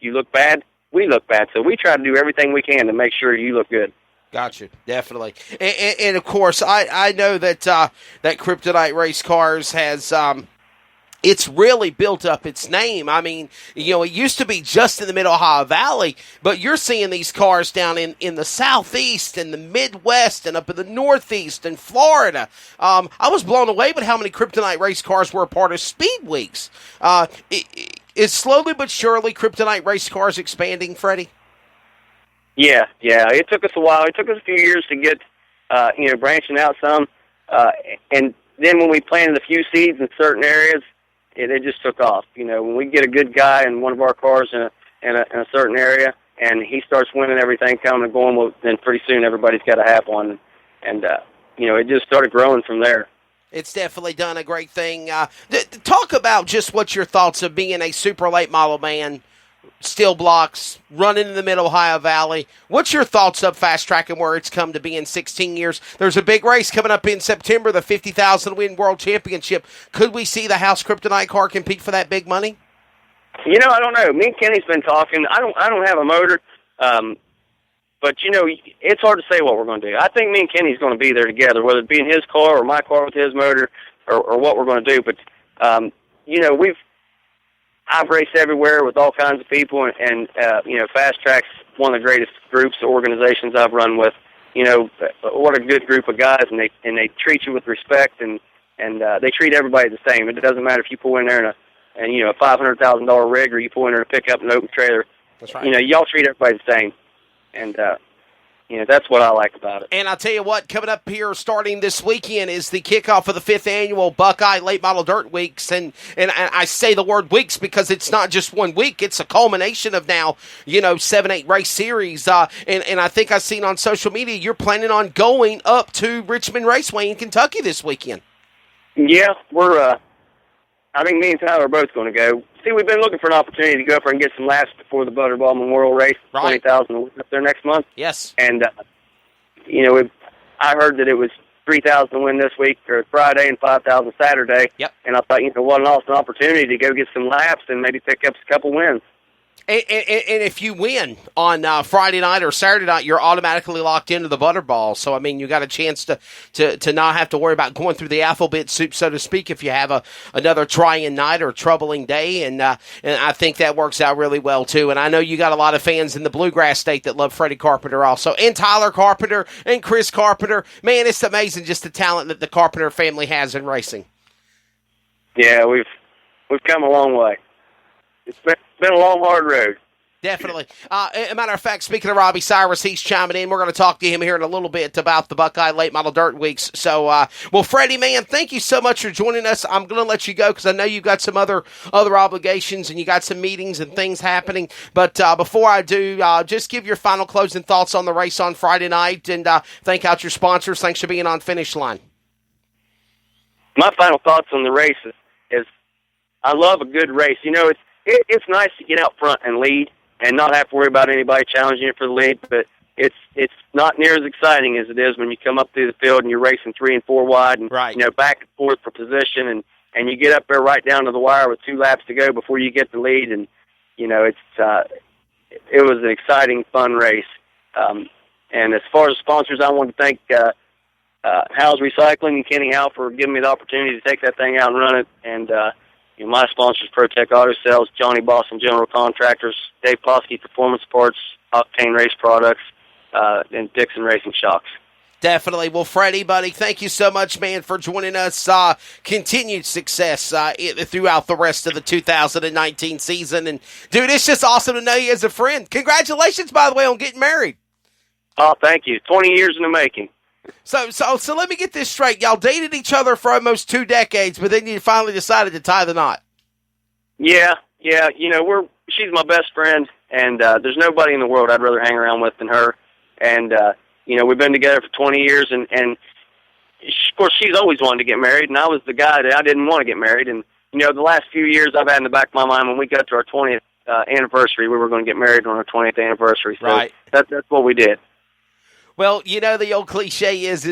you look bad, we look bad. So we try to do everything we can to make sure you look good. Gotcha, definitely. And of course, I know that that Kryptonite Race Cars has it's really built up its name. I mean, you know, it used to be just in the Mid-Ohio Valley, but you're seeing these cars down in the Southeast and the Midwest and up in the Northeast and Florida. I was blown away with how many Kryptonite race cars were a part of Speed Weeks. Is slowly but surely Kryptonite race cars expanding, Freddie? Yeah. It took us a while. It took us a few years to get, branching out some. And then when we planted a few seeds in certain areas, it just took off. You know, when we get a good guy in one of our cars in a certain area, and he starts winning everything, coming and going, well, then pretty soon everybody's got to have one. And, it just started growing from there. It's definitely done a great thing. Talk about just what your thoughts of being a super late model man, steel blocks, running in the Mid-Ohio Valley. What's your thoughts of fast track and where it's come to be in 16 years? There's a big race coming up in September, the 50,000 win World Championship. Could we see the House Kryptonite car compete for that big money? You know, I don't know. Me and Kenny's been talking. I don't have a motor, but it's hard to say what we're going to do. I think me and Kenny's going to be there together, whether it be in his car or my car with his motor, or what we're going to do. But I've raced everywhere with all kinds of people, and Fast Track's one of the greatest groups or organizations I've run with. You know, what a good group of guys, and they treat you with respect, and they treat everybody the same. It doesn't matter if you pull in there in a $500,000 rig, or you pull in there to pick up an open trailer. That's right. Y'all treat everybody the same, and that's what I like about it. And I'll tell you what, coming up here starting this weekend is the kickoff of the 5th annual Buckeye Late Model Dirt Weeks. And I say the word weeks because it's not just 1 week. It's a culmination of now, 7-8 race series. And I think I've seen on social media you're planning on going up to Richmond Raceway in Kentucky this weekend. Yeah, I think me and Tyler are both going to go. See, we've been looking for an opportunity to go up there and get some laps before the Butterball Memorial Race, right. 20,000 up there next month. Yes. And, I heard that it was 3,000 to win this week, or Friday, and 5,000 Saturday. Yep. And I thought, what an awesome opportunity to go get some laps and maybe pick up a couple wins. And if you win on Friday night or Saturday night, you're automatically locked into the Butterball. So, I mean, you got a chance to not have to worry about going through the alphabet soup, so to speak, if you have another trying night or troubling day. And I think that works out really well, too. And I know you got a lot of fans in the Bluegrass State that love Freddie Carpenter also, and Tyler Carpenter and Chris Carpenter. Man, it's amazing just the talent that the Carpenter family has in racing. Yeah, we've come a long way. It's been a long, hard road. Definitely. As a matter of fact, speaking of Robbie Cyrus, he's chiming in. We're going to talk to him here in a little bit about the Buckeye Late Model Dirt Weeks. So, Freddie, man, thank you so much for joining us. I'm going to let you go because I know you've got some other obligations and you got some meetings and things happening. But before I do, just give your final closing thoughts on the race on Friday night and thank out your sponsors. Thanks for being on Finish Line. My final thoughts on the race is I love a good race. It's nice to get out front and lead and not have to worry about anybody challenging you for the lead, but it's not near as exciting as it is when you come up through the field and you're racing 3 and 4 wide and right. Back and forth for position, and you get up there right down to the wire with 2 laps to go before you get the lead, and it was an exciting, fun race. And as far as sponsors, I want to thank Howes Recycling and Kenny Howe for giving me the opportunity to take that thing out and run it, and my sponsors, ProTech Auto Sales, Johnny Boston General Contractors, Dave Plosky Performance Parts, Octane Race Products, and Dixon Racing Shocks. Definitely. Well, Freddie, buddy, thank you so much, man, for joining us. Continued success throughout the rest of the 2019 season. And, dude, it's just awesome to know you as a friend. Congratulations, by the way, on getting married. Oh, thank you. 20 years in the making. So let me get this straight. Y'all dated each other for almost 2 decades, but then you finally decided to tie the knot. Yeah. She's my best friend, and there's nobody in the world I'd rather hang around with than her. And we've been together for 20 years, and of course she's always wanted to get married, and I was the guy that I didn't want to get married. And the last few years I've had in the back of my mind when we got to our 20th anniversary, we were going to get married on our 20th anniversary. So right. That's what we did. Well, the old cliche is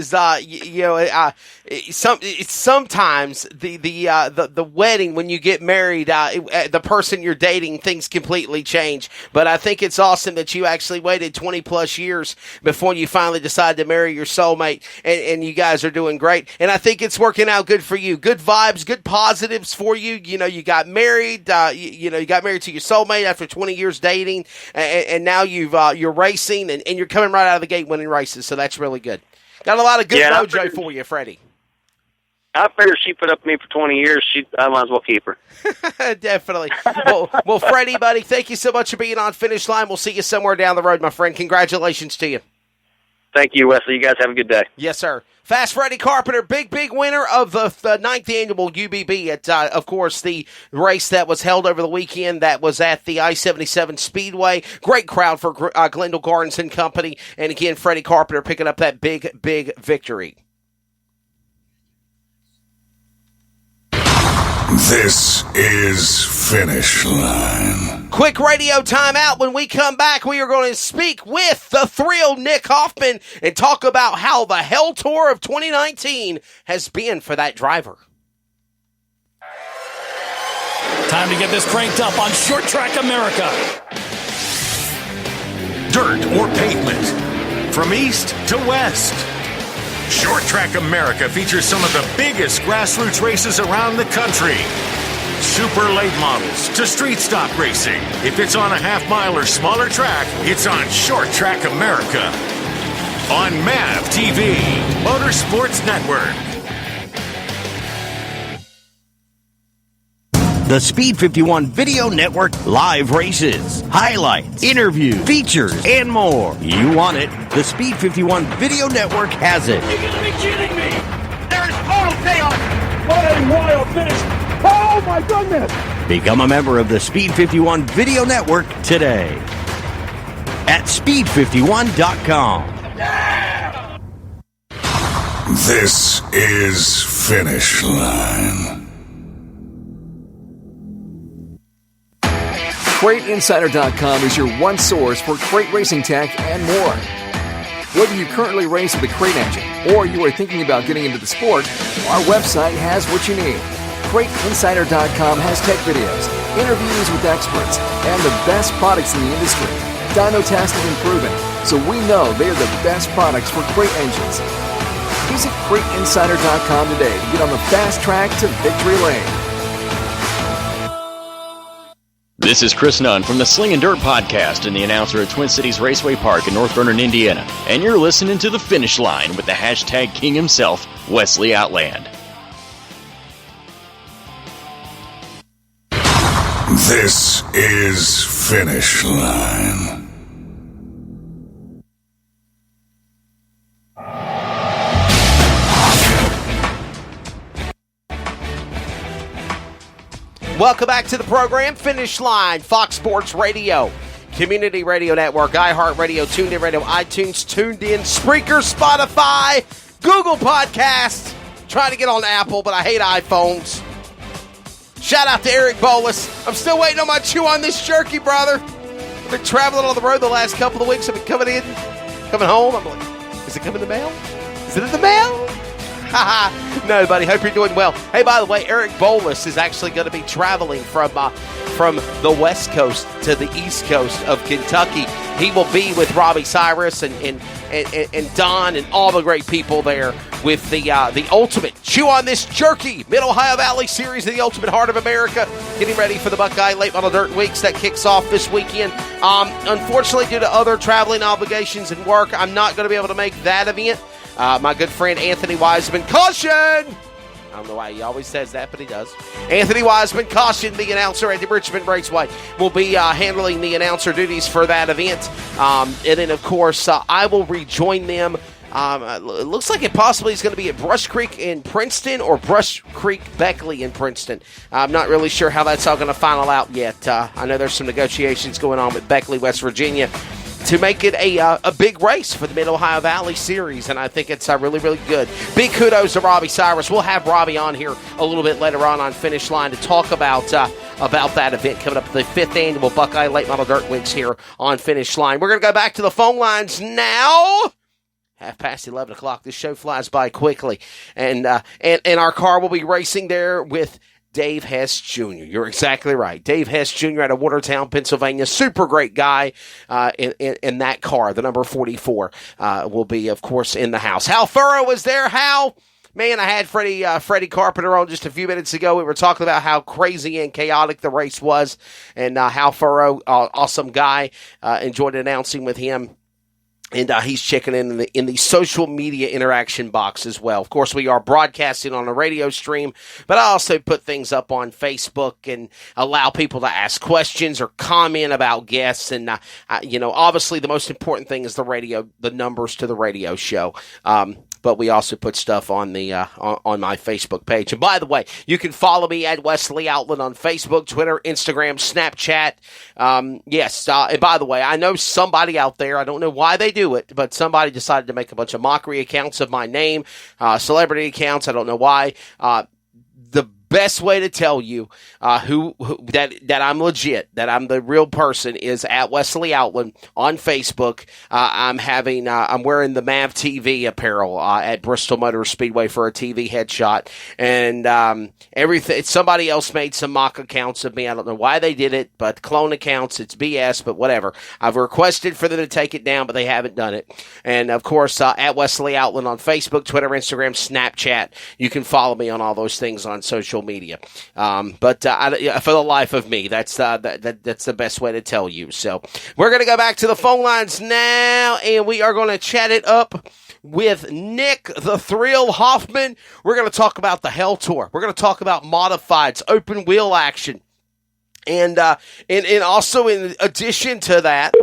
sometimes the wedding, when you get married, the person you're dating, things completely change. But I think it's awesome that you actually waited 20 plus years before you finally decided to marry your soulmate, and you guys are doing great. And I think it's working out good for you. Good vibes, good positives for you. You got married. You got married to your soulmate after 20 years dating, and now you're racing, and you're coming right out of the gate winning races, so that's really good. Got a lot of good mojo for you, Freddie. I figured she put up with me for 20 years. I might as well keep her. Definitely. Well, Freddie, buddy, thank you so much for being on Finish Line. We'll see you somewhere down the road, my friend. Congratulations to you. Thank you, Wesley. You guys have a good day. Yes, sir. Fast Freddie Carpenter, big winner of the 9th annual UBB at, of course, the race that was held over the weekend that was at the I-77 Speedway. Great crowd for Glendale Gardens and Company. And again, Freddie Carpenter picking up that big victory. This is Finish Line. Quick radio timeout. When we come back, we are going to speak with the thrilled Nick Hoffman and talk about how the Hell Tour of 2019 has been for that driver. Time to get this cranked up on Short Track America. Dirt or pavement, from east to west. Short Track America features some of the biggest grassroots races around the country. Super late models to street stock racing. If it's on a half-mile or smaller track, it's on Short Track America. On MAV TV, Motorsports Network. The Speed 51 Video Network live races, highlights, interviews, features, and more. You want it, the Speed 51 Video Network has it. You gotta be kidding me! There's total chaos! What a wild finish! Oh my goodness! Become a member of the Speed 51 Video Network today at speed51.com. Yeah! This is Finish Line. CrateInsider.com is your one source for crate racing tech and more. Whether you currently race with a crate engine or you are thinking about getting into the sport, our website has what you need. CrateInsider.com has tech videos, interviews with experts, and the best products in the industry. Dyno tested and proven, so we know they are the best products for crate engines. Visit CrateInsider.com today to get on the fast track to victory lane. This is Chris Nunn from the Sling and Dirt Podcast and the announcer at Twin Cities Raceway Park in North Vernon, Indiana. And you're listening to The Finish Line with the hashtag king himself, Wesley Outland. This is Finish Line. Welcome back to the program, Finish Line, Fox Sports Radio, Community Radio Network, iHeartRadio, TuneIn Radio, iTunes, TuneIn, Spreaker, Spotify, Google Podcasts. Trying to get on Apple, but I hate iPhones. Shout out to Eric Bolus. I'm still waiting on my chew on this jerky, brother. I've been traveling on the road the last couple of weeks. I've been coming home. I'm like, is it coming in the mail? Is it in the mail? No, buddy. Hope you're doing well. Hey, by the way, Eric Bolus is actually going to be traveling from the West Coast to the East Coast of Kentucky. He will be with Robbie Cyrus and Don and all the great people there with the Ultimate Chew on This Jerky Mid-Ohio Valley Series of the Ultimate Heart of America. Getting ready for the Buckeye Late Model Dirt Weeks that kicks off this weekend. Unfortunately, due to other traveling obligations and work, I'm not going to be able to make that event. My good friend Anthony Wiseman, caution! I don't know why he always says that, but he does. Anthony Wiseman, caution, the announcer at the Richmond Raceway, will be handling the announcer duties for that event. And then, of course, I will rejoin them. It looks like it possibly is going to be at Brush Creek in Princeton or Brush Creek Beckley in Princeton. I'm not really sure how that's all going to final out yet. I know there's some negotiations going on with Beckley, West Virginia, to make it a big race for the Mid-Ohio Valley Series, and I think it's really, really good. Big kudos to Robbie Cyrus. We'll have Robbie on here a little bit later on Finish Line to talk about that event coming up, the 5th annual Buckeye Late Model Dirt Weeks here on Finish Line. We're going to go back to the phone lines now. 11:30. This show flies by quickly. And our car will be racing there with Dave Hess Jr. You're exactly right. Dave Hess Jr. out of Watertown, Pennsylvania. Super great guy in that car. The number 44 will be, of course, in the house. Hal Furrow was there. Hal, man, I had Freddie Carpenter on just a few minutes ago. We were talking about how crazy and chaotic the race was. And Hal Furrow, awesome guy. Enjoyed announcing with him. And he's checking in the social media interaction box as well. Of course, we are broadcasting on a radio stream, but I also put things up on Facebook and allow people to ask questions or comment about guests. And, obviously the most important thing is the numbers to the radio show. But we also put stuff on the on my Facebook page. And by the way, you can follow me at Wesley Outland on Facebook, Twitter, Instagram, Snapchat. And by the way, I know somebody out there, I don't know why they do it, but somebody decided to make a bunch of mockery accounts of my name, celebrity accounts. I don't know why. The best way to tell you that I'm legit, that I'm the real person, is at Wesley Outland on Facebook. I'm wearing the MAV TV apparel at Bristol Motor Speedway for a TV headshot, and everything. Somebody else made some mock accounts of me. I don't know why they did it, but clone accounts, it's BS. But whatever. I've requested for them to take it down, but they haven't done it. And of course, at Wesley Outland on Facebook, Twitter, Instagram, Snapchat. You can follow me on all those things on social media. But for the life of me, that's the best way to tell you. So we're going to go back to the phone lines now, and we are going to chat it up with Nick the Thrill Hoffman. We're going to talk about the Hell Tour. We're going to talk about modifieds, open wheel action. And also in addition to that,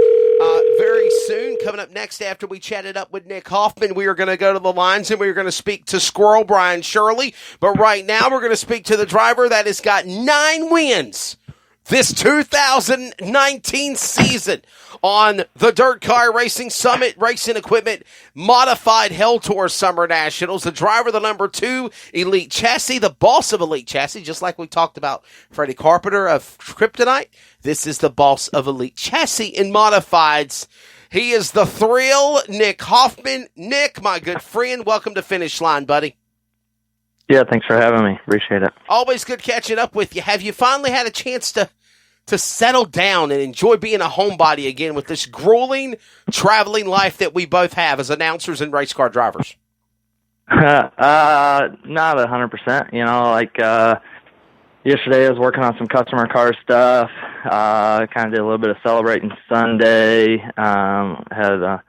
very soon, coming up next after we chatted up with Nick Hoffman, we are going to go to the lines and we are going to speak to Squirrel Brian Shirley. But right now, we're going to speak to the driver that has got 9 wins this 2019 season on the Dirt Car Racing Summit Racing Equipment Modified Hell Tour Summer Nationals. The driver, the number 2 Elite Chassis, the boss of Elite Chassis, just like we talked about Freddie Carpenter of Kryptonite. This is the boss of Elite Chassis in Modifieds. He is the Thrill, Nick Hoffman. Nick, my good friend, welcome to Finish Line, buddy. Yeah, thanks for having me. Appreciate it. Always good catching up with you. Have you finally had a chance to settle down and enjoy being a homebody again with this grueling traveling life that we both have as announcers and race car drivers? Not 100%. Yesterday I was working on some customer car stuff. Kind of did a little bit of celebrating Sunday. Had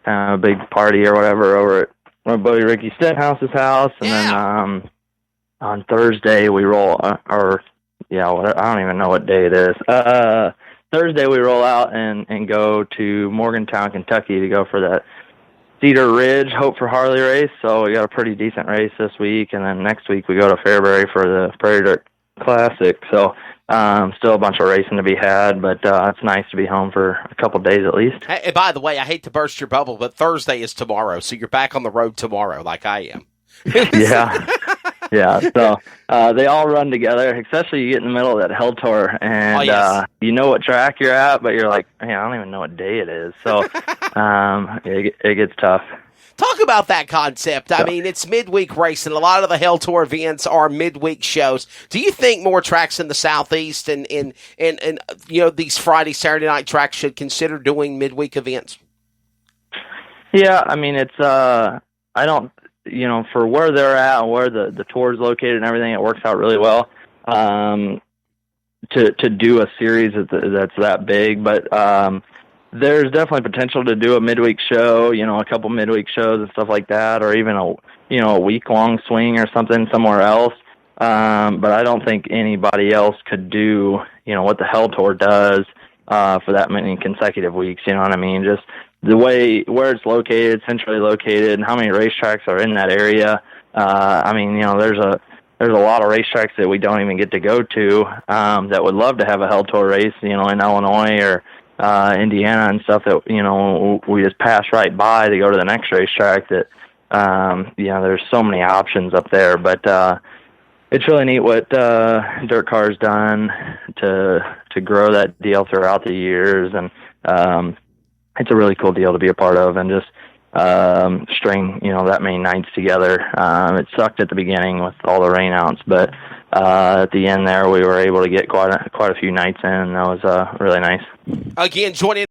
a big party or whatever over at my buddy Ricky Stenhouse's house, and then on Thursday we roll. I don't even know what day it is. Thursday we roll out and go to Morgantown, Kentucky to go for that Cedar Ridge Hope for Harley race. So we got a pretty decent race this week, and then next week we go to Fairbury for the Prairie Dirt Classic. So still a bunch of racing to be had, but it's nice to be home for a couple days at least. Hey, by the way, I hate to burst your bubble, but Thursday is tomorrow, so you're back on the road tomorrow like I am. Yeah. So they all run together, especially you get in the middle of that Hell Tour, and you know what track you're at, but you're like, man, I don't even know what day it is. So it gets tough. Talk about that concept. I mean, it's midweek racing. A lot of the Hell Tour events are midweek shows. Do you think more tracks in the Southeast and these Friday, Saturday night tracks should consider doing midweek events? Yeah, I mean, it's I don't, for where they're at and where the tour is located and everything, it works out really well to do a series that's that big. But there's definitely potential to do a midweek show, a couple midweek shows and stuff like that, or even a week-long swing or something somewhere else. But I don't think anybody else could do, what the Hell Tour does for that many consecutive weeks, you know what I mean? Just the way, where it's located, centrally located, and how many racetracks are in that area. There's a lot of racetracks that we don't even get to go to that would love to have a Hell Tour race, in Illinois or Indiana and stuff that, we just pass right by to go to the next racetrack that, there's so many options up there. But it's really neat what Dirt Car's done to grow that deal throughout the years, and it's a really cool deal to be a part of, and just string, that many nights together. It sucked at the beginning with all the rainouts, but at the end there, we were able to get quite a few nights in. That was really nice. Again, joining